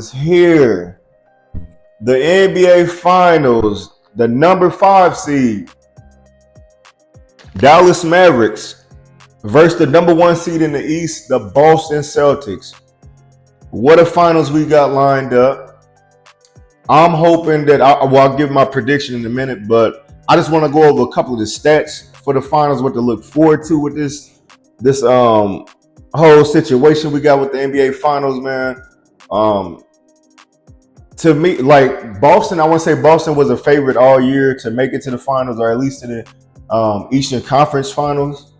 is here. The NBA Finals, the number 5 seed, Dallas Mavericks versus the number 1 seed in the East, the Boston Celtics. What a finals we got lined up. I'm hoping that I'll give my prediction in a minute, but I just want to go over a couple of the stats for the finals, what to look forward to with this whole situation we got with the NBA Finals, man. To me, like Boston, I want to say Boston was a favorite all year to make it to the finals, or at least to the Eastern Conference Finals.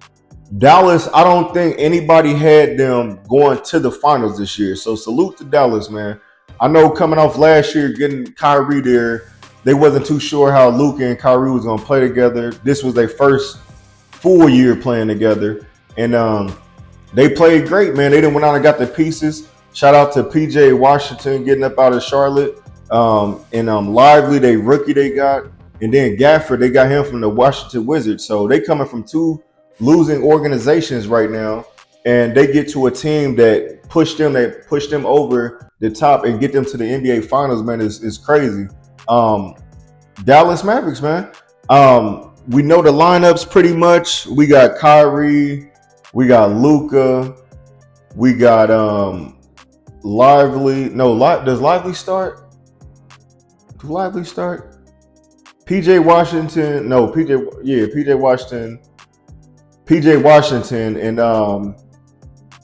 Dallas, I don't think anybody had them going to the finals this year. So salute to Dallas, man. I know coming off last year, getting Kyrie there, they wasn't too sure how Luka and Kyrie was going to play together. This was their first full year playing together. And they played great, man. They done went out and got the pieces. Shout out to PJ Washington getting up out of Charlotte. And Lively, they rookie they got. And then Gafford, they got him from the Washington Wizards. So they coming from 2 losing organizations right now, and they get to a team that pushed them over the top and get them to the NBA Finals, man, is crazy. Dallas Mavericks, man. We know the lineups pretty much. We got Kyrie, we got Luka, we got Lively. Does Lively start? Does Lively start? PJ Washington. No, PJ Washington. PJ Washington and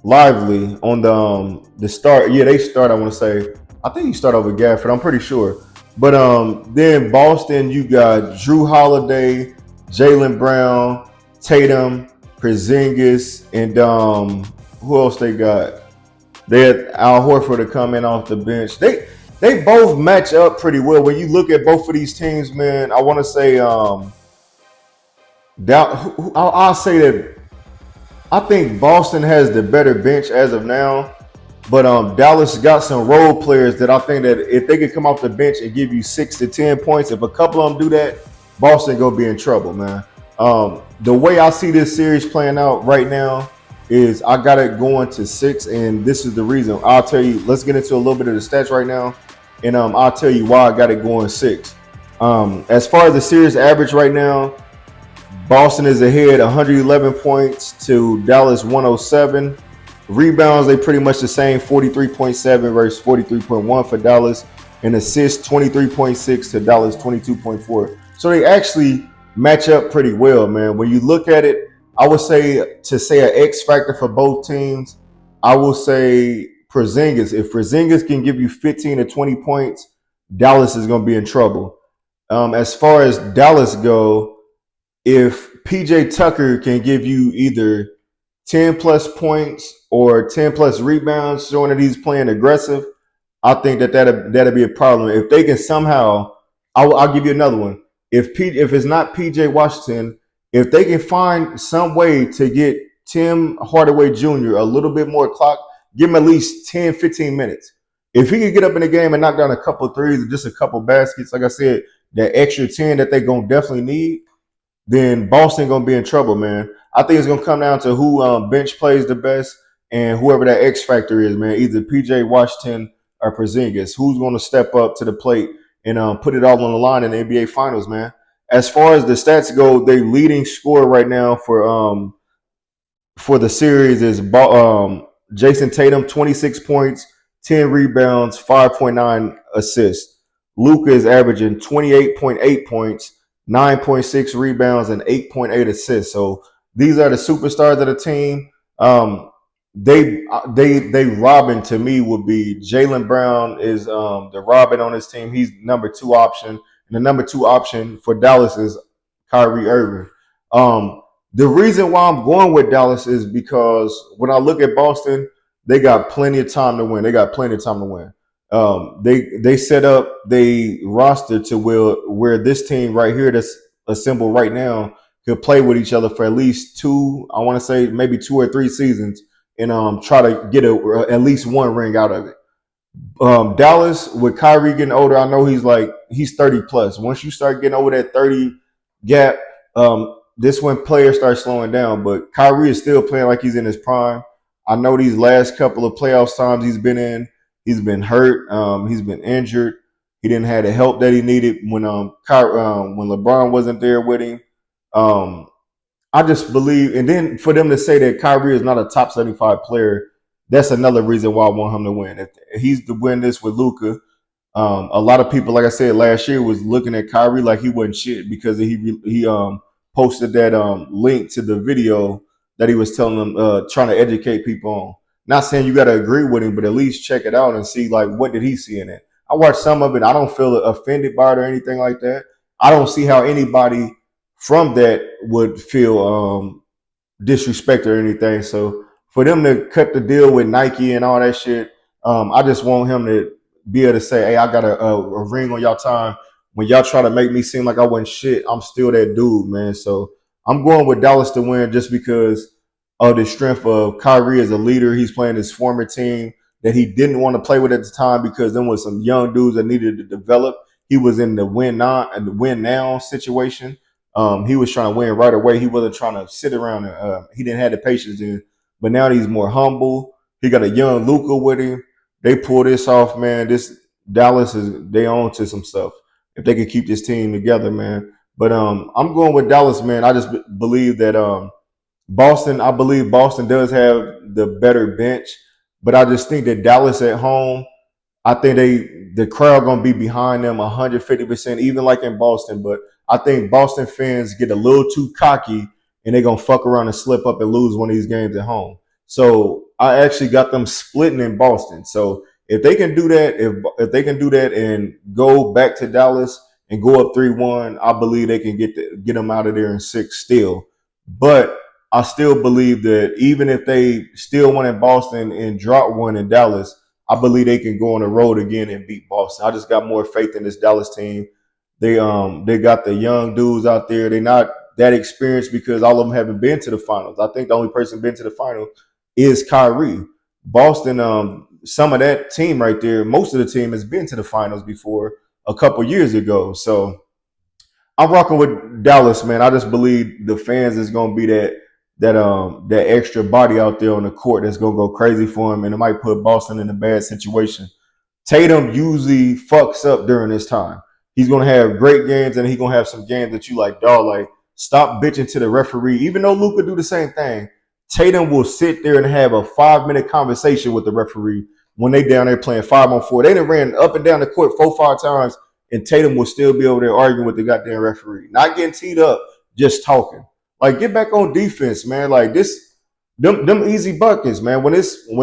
Lively on the start. Yeah, they start, I want to say. I think you start over Gafford. I'm pretty sure. But then Boston, you got Jrue Holiday, Jaylen Brown, Tatum, Porzingis, and who else they got? They had Al Horford to come in off the bench. They both match up pretty well. When you look at both of these teams, man, I want to say I'll say that I think Boston has the better bench as of now, but Dallas got some role players that I think that if they could come off the bench and give you 6 to 10 points, if a couple of them do that, Boston gonna be in trouble, man. The way I see this series playing out right now is I got it going to 6, and this is the reason. I'll tell you. Let's get into a little bit of the stats right now, and I'll tell you why I got it going 6. As far as the series average right now, Boston is ahead 111 points to Dallas 107. Rebounds, they pretty much the same, 43.7 versus 43.1 for Dallas. And assists, 23.6 to Dallas 22.4. So they actually match up pretty well, man. When you look at it, I would say to say an X factor for both teams, I will say Porzingis. If Porzingis can give you 15 to 20 points, Dallas is going to be in trouble. As far as Dallas go, if PJ Tucker can give you either 10 plus points or 10 plus rebounds, showing that he's playing aggressive, I think that'll be a problem. If they can somehow, I'll give you another one. If it's not PJ Washington, if they can find some way to get Tim Hardaway Jr. a little bit more clock, give him at least 10, 15 minutes. If he could get up in the game and knock down a couple of threes and just a couple baskets, like I said, that extra 10 that they're going to definitely need, then Boston going to be in trouble, man. I think it's going to come down to who bench plays the best and whoever that X factor is, man, either PJ Washington or Porzingis, who's going to step up to the plate and put it all on the line in the NBA Finals, man. As far as the stats go, their leading scorer right now for the series is Jason Tatum, 26 points, 10 rebounds, 5.9 assists. Luka is averaging 28.8 points, 9.6 rebounds, and 8.8 assists. So these are the superstars of the team. They Robin to me would be Jaylen Brown is the Robin on his team. He's number 2 option, and the number 2 option for Dallas is Kyrie Irving. The reason why I'm going with Dallas is because when I look at Boston, they got plenty of time to win. They set up the roster to where this team right here that's assembled right now could play with each other for at least 2, I want to say maybe 2 or 3 seasons, and try to get at least 1 ring out of it. Dallas, with Kyrie getting older, I know he's 30 plus. Once you start getting over that 30 gap, this when players start slowing down. But Kyrie is still playing like he's in his prime. I know these last couple of playoffs times he's been in, He's been hurt. He's been injured. He didn't have the help that he needed when LeBron wasn't there with him. Um, I just believe, and then for them to say that Kyrie is not a top 75 player, that's another reason why I want him to win. If he's to win this with Luka, a lot of people, like I said last year, was looking at Kyrie like he wasn't shit because he posted that link to the video that he was telling them, trying to educate people on. Not saying you got to agree with him, but at least check it out and see like what did he see in it. I watched some of it. I don't feel offended by it or anything like that. I don't see how anybody from that would feel disrespect or anything. So for them to cut the deal with Nike and all that shit, I just want him to be able to say, "Hey, I got a ring on y'all time." When y'all try to make me seem like I wasn't shit, I'm still that dude, man. So I'm going with Dallas to win just because of the strength of Kyrie as a leader. He's playing his former team that he didn't want to play with at the time because there was some young dudes that needed to develop. He was in the win now situation. He was trying to win right away. He wasn't trying to sit around and he didn't have the patience in. But now he's more humble. He got a young Luka with him. They pull this off, man. This Dallas they own to some stuff. If they could keep this team together, man. But I'm going with Dallas, man. I just believe that Boston. I believe Boston does have the better bench, but I just think that Dallas at home, I think the crowd gonna be behind them 150%, even like in Boston. But I think Boston fans get a little too cocky and they're gonna fuck around and slip up and lose one of these games at home. So I actually got them splitting in Boston. So if they can do that, if they can do that and go back to Dallas and go up 3-1, I believe they can get them out of there in 6 still. But I still believe that even if they still won in Boston and drop one in Dallas, I believe they can go on the road again and beat Boston. I just got more faith in this Dallas team. They got the young dudes out there. They're not that experienced because all of them haven't been to the finals. I think the only person been to the final is Kyrie. Boston, some of that team right there, most of the team has been to the finals before a couple years ago. So I'm rocking with Dallas, man. I just believe the fans is gonna be that extra body out there on the court that's gonna go crazy for him, and it might put Boston in a bad situation. Tatum usually fucks up during this time. He's gonna have great games, and he's gonna have some games that you like, dog, like stop bitching to the referee. Even though Luka do the same thing, Tatum will sit there and have a 5-minute conversation with the referee when they down there playing 5-on-4. They done ran up and down the court 4-5 times, and Tatum will still be over there arguing with the goddamn referee, not getting teed up, just talking. Like, get back on defense, man. Like this, them easy buckets, man. When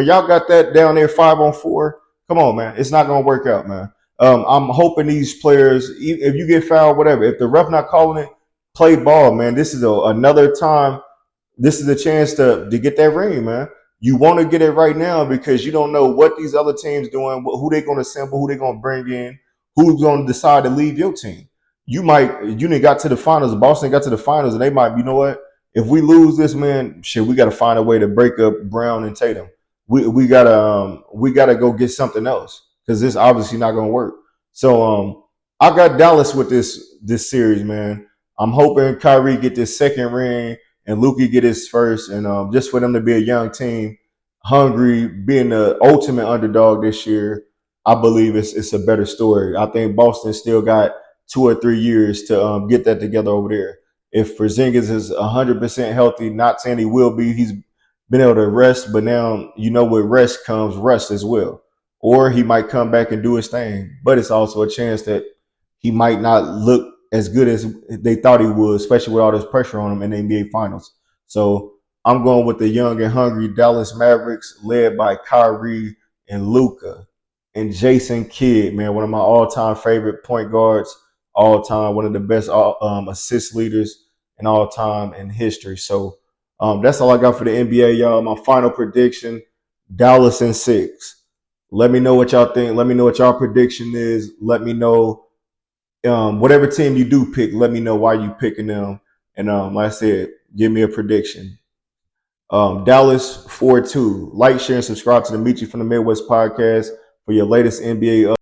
y'all got that down there 5-on-4, come on, man. It's not gonna work out, man. I'm hoping these players, if you get fouled, whatever, if the ref not calling it, play ball, man. This is another time. This is a chance to get that ring, man. You want to get it right now because you don't know what these other teams doing, who they going to assemble, who they going to bring in, who's going to decide to leave your team. You didn't got to the finals. Boston got to the finals, and they might, you know what? If we lose this, man, shit, we got to find a way to break up Brown and Tatum. We gotta go get something else because this obviously not gonna work. So I got Dallas with this series, man. I'm hoping Kyrie get this second ring and Luka get his first, and just for them to be a young team, hungry, being the ultimate underdog this year, I believe it's a better story. I think Boston still got 2 or 3 years to get that together over there. If Porzingis is 100% healthy, not saying he will be, he's been able to rest, but now with rest comes rest as well. Or he might come back and do his thing, but it's also a chance that he might not look as good as they thought he would, especially with all this pressure on him in the NBA Finals. So I'm going with the young and hungry Dallas Mavericks, led by Kyrie and Luka and Jason Kidd, man, one of my all-time favorite point guards, all time, one of the best assist leaders in all time in history. So that's all I got for the NBA, y'all. My final prediction: Dallas in 6. Let me know what y'all think. Let me know what y'all prediction is. Let me know whatever team you do pick. Let me know why you picking them. And like I said, give me a prediction. Dallas 4-2. Like, share, and subscribe to the Meet You from the Midwest podcast for your latest NBA